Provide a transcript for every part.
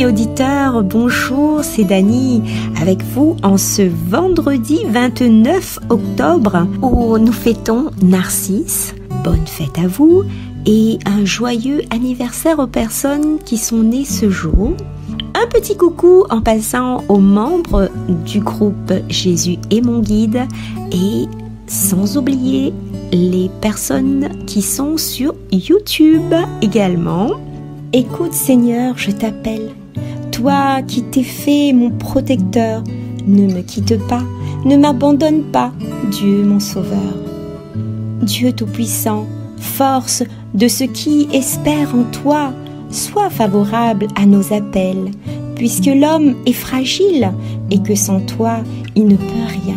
amis auditeurs, bonjour, c'est Dani avec vous en ce vendredi 29 octobre où nous fêtons Narcisse. Bonne fête à vous et un joyeux anniversaire aux personnes qui sont nées ce jour. Un petit coucou en passant aux membres du groupe Jésus est mon guide et sans oublier les personnes qui sont sur YouTube également. Écoute Seigneur, je t'appelle, toi qui t'es fait mon protecteur, ne me quitte pas, ne m'abandonne pas, Dieu mon sauveur. Dieu tout-puissant, force de ceux qui espèrent en toi, sois favorable à nos appels, puisque l'homme est fragile et que sans toi, il ne peut rien.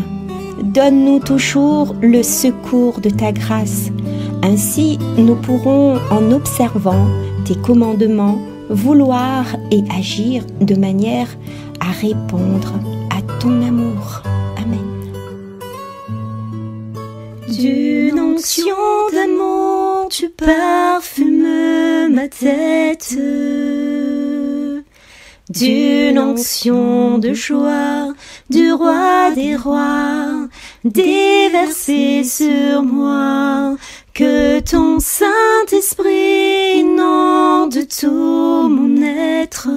Donne-nous toujours le secours de ta grâce. Ainsi, nous pourrons, en observant tes commandements, vouloir et agir de manière à répondre à ton amour. Amen. D'une onction d'amour, tu parfumes ma tête. D'une onction de joie, du roi des rois, déversée sur moi, que ton Saint-Esprit inonde tout mon être.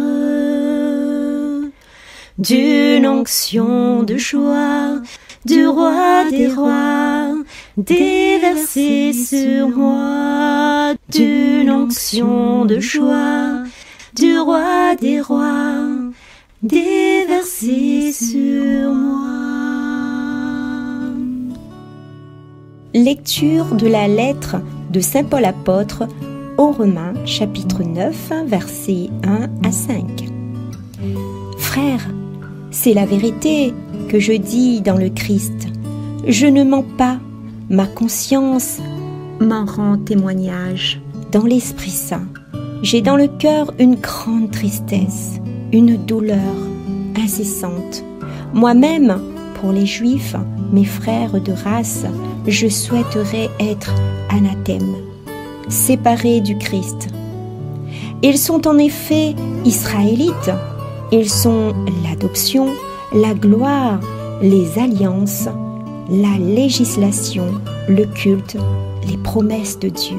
D'une onction de joie, du roi des rois, déversée sur moi, d'une onction de joie, du roi des rois, déversé sur moi. Lecture de la lettre de Saint Paul apôtre aux Romains, chapitre 9, versets 1 à 5. Frères, c'est la vérité que je dis dans le Christ. Je ne mens pas, ma conscience m'en rend témoignage. Dans l'Esprit Saint, j'ai dans le cœur une grande tristesse, une douleur incessante. Moi-même, pour les Juifs, mes frères de race, je souhaiterais être anathème, séparé du Christ. Ils sont en effet israélites, ils sont l'adoption, la gloire, les alliances, la législation, le culte, les promesses de Dieu.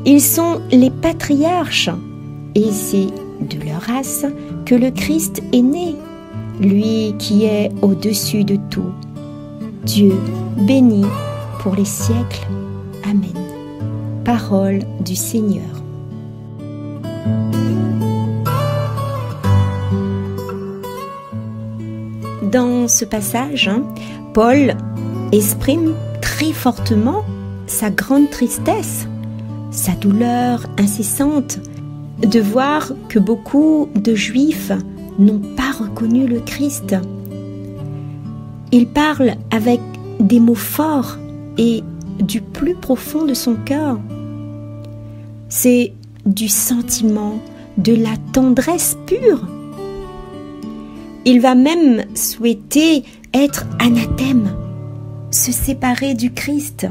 Ils sont les patriarches, et c'est de leur race que le Christ est né, lui qui est au-dessus de tout. Dieu béni pour les siècles. Amen. Parole du Seigneur. Dans ce passage, Paul exprime très fortement sa grande tristesse, sa douleur incessante de voir que beaucoup de Juifs n'ont pas reconnu le Christ. Il parle avec des mots forts et du plus profond de son cœur. C'est du sentiment, de la tendresse pure. Il va même souhaiter être anathème, se séparer du Christ,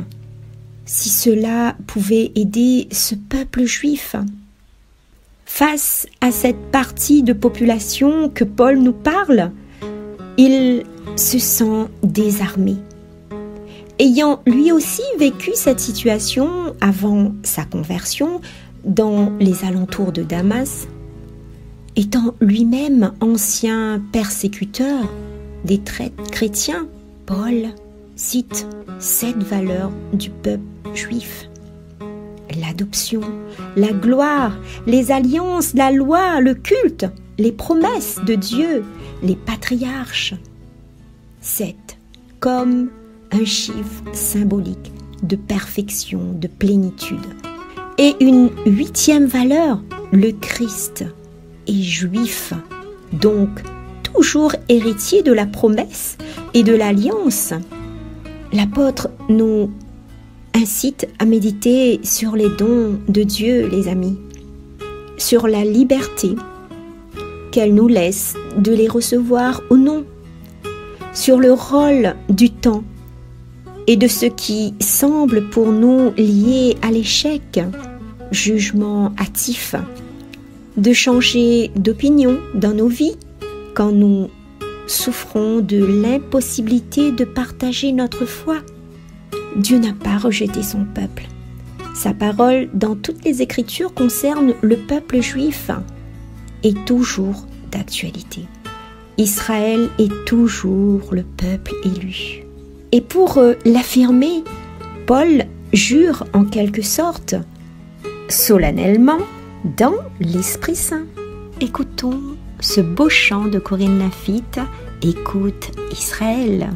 si cela pouvait aider ce peuple juif. Face à cette partie de population que Paul nous parle, il se sent désarmé. Ayant lui aussi vécu cette situation avant sa conversion dans les alentours de Damas, étant lui-même ancien persécuteur des chrétiens, Paul cite 7 valeurs du peuple juif. L'adoption, la gloire, les alliances, la loi, le culte, les promesses de Dieu, les patriarches. 7, comme un chiffre symbolique de perfection, de plénitude. Et une 8e valeur, le Christ est juif, donc toujours héritier de la promesse et de l'alliance. L'apôtre nous incite à méditer sur les dons de Dieu, les amis, sur la liberté qu'elle nous laisse de les recevoir ou non, sur le rôle du temps et de ce qui semble pour nous lié à l'échec, jugement hâtif, de changer d'opinion dans nos vies quand nous souffrons de l'impossibilité de partager notre foi. Dieu n'a pas rejeté son peuple. Sa parole dans toutes les Écritures concerne le peuple juif est toujours d'actualité. Israël est toujours le peuple élu. Et pour l'affirmer, Paul jure en quelque sorte, solennellement, dans l'Esprit Saint. Écoutons ce beau chant de Corinne Lafitte, Écoute Israël.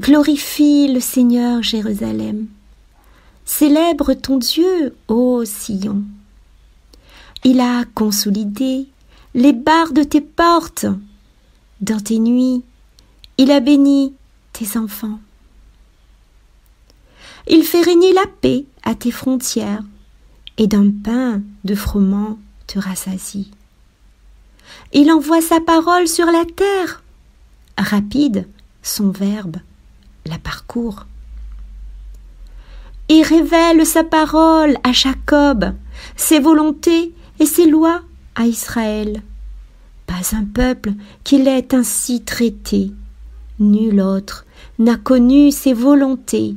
Glorifie le Seigneur, Jérusalem. Célèbre ton Dieu, ô Sion. Il a consolidé les barres de tes portes. Dans tes nuits, il a béni tes enfants. Il fait régner la paix à tes frontières, et d'un pain de froment te rassasie. Il envoie sa parole sur la terre. Rapide, son verbe la parcourt. Il révèle sa parole à Jacob, ses volontés et ses lois à Israël. Pas un peuple qui l'ait ainsi traité. Nul autre n'a connu ses volontés.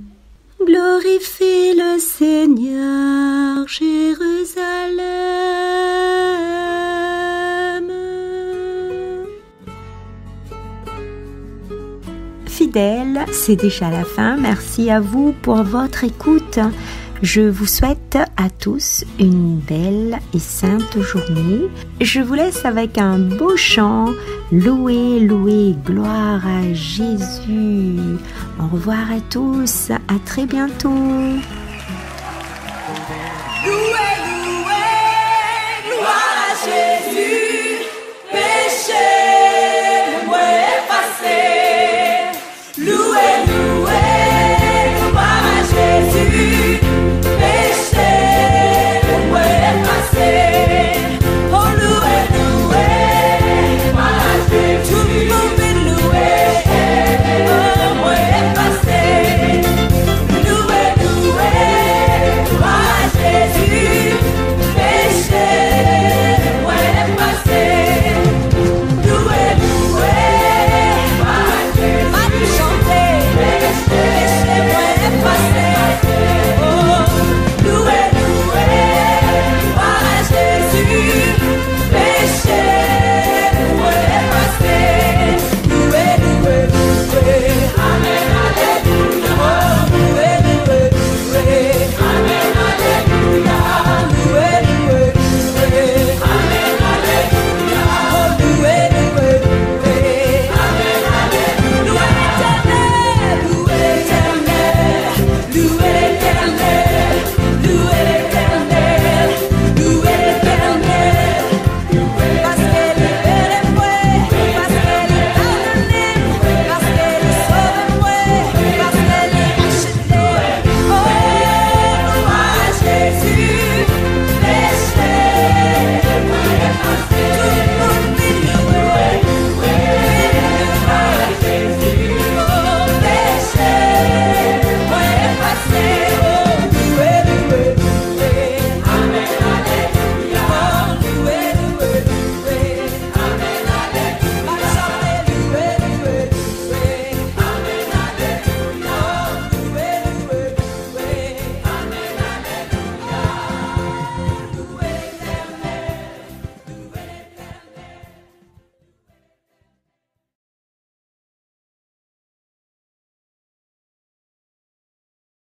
Glorifie le Seigneur, Jérusalem. Fidèles, c'est déjà la fin. Merci à vous pour votre écoute. Je vous souhaite à tous une belle et sainte journée. Je vous laisse avec un beau chant. Louez, louez, gloire à Jésus. Au revoir à tous, à très bientôt. Louez